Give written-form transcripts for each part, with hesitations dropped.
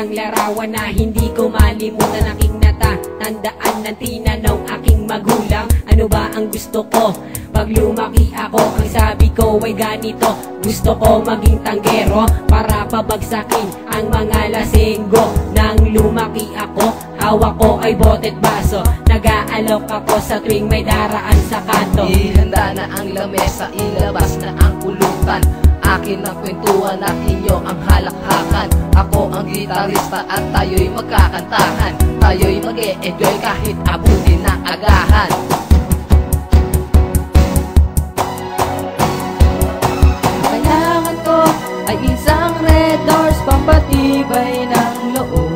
isang larawan na hindi ko malimutan. Aking natatandaan ng tinanong aking magulang, ano ba ang gusto ko pag lumaki ako? Ang sabi ko ay ganito, gusto ko maging tanggero para pabagsakin ang mga lasinggo. Nang lumaki ako, hawak ko ay bote't baso, nag-aalok ako sa tuwing may daraan sa kanto. Ihanda na ang lamesa, ilabas na ang pulutan, akin ang kwentuhan at inyo ang halakhakan. Ako ang gitarista at tayo'y magkakantahan, tayo'y mag-e-enjoy kahit abutin ng agahan. Kailangan ko ay isang red horse pampatibay ng loob.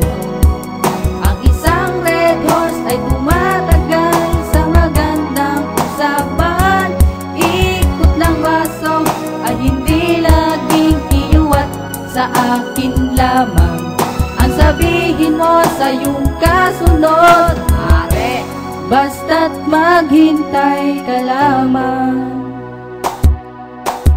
Ang isang red horse ay tumatagal sa magandang usapan. Ikot ng baso ay hindi laging iuwat sa akin lamang. Ang sabihin mo sa iyong kasunod, Are, basta't maghintay ka lamang.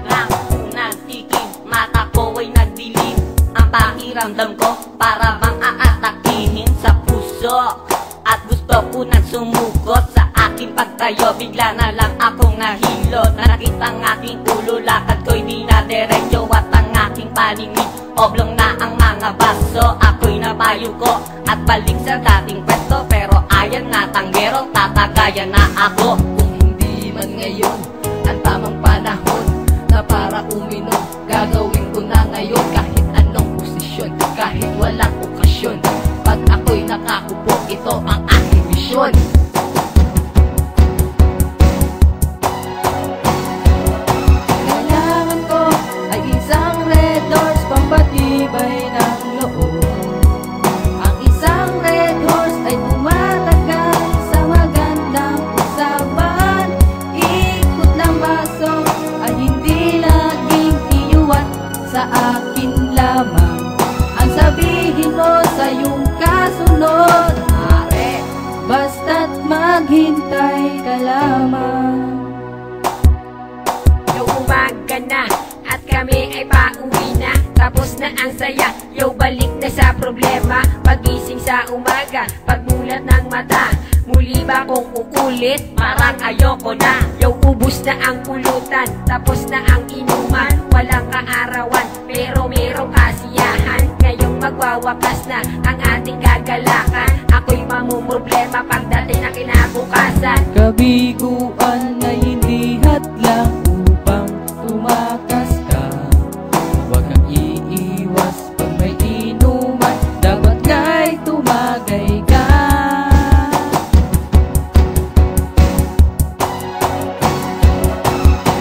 Nang unang tikim, mata ko ay nagdilim. Ang pakiramdam ko para bang aatakihin sa puso. At gusto ko nang sumukot sa aking pagtayo. Bigla na lang akong nahilo, nakita ang aking ulo. Lakad ko'y di na diretso at ang aking paningin oblong na ang mga baso. Ako'y napayo ko at balik sa dating pwesto, pero ayan na tanggero, tatagayan na ako. kung hindi man ngayon ang tamang panahon na para uminom, gagawin ko na ngayon kahit anong posisyon, kahit walang okasyon. Pag ako'y nakakupo, ito ang aking misyon. Kailangan ko ay isang red horse pampatibay ng loob. Ang isang red horse ay tumatagal sa magandang usapan. Ikot ng baso ay hindi laging iuwat sa akin lamang. Ang sabihin mo sa iyong kasunod, Are, basta't maghintay ka lamang. Yo, umaga na at kami ay pauwi na. Tapos na ang saya, yo, balik na sa problema. Pagising sa umaga, pagmulat ng mata, muli ba kong uulit? Parang ayoko na. Yo, ubus na ang pulutan, tapos na ang inuman. Walang kaarawan, pero merong kasiyahan. Ngayong magwawakas na ang ating kagalakan. Ako'y mamumroblema pagdating na kinabukasan. Kabiguan na hindi hadlang upang tumakas ka. Huwag kang iiwas pag may inuman, dapat nga'y tumagay ka.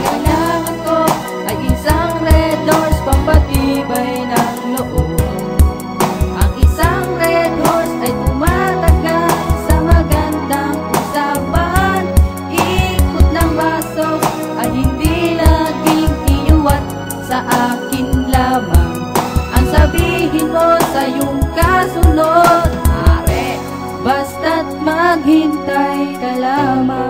Kailangan ko ay isang red horse pampatibay ng loob. Ang isang red horse ay tumatagal sa magandang usapan. Ikot ng baso ay hindi laging iuwat sa akin lamang. Ang sabihin mo sa iyong kasunod, Are, basta't maghintay ka lamang.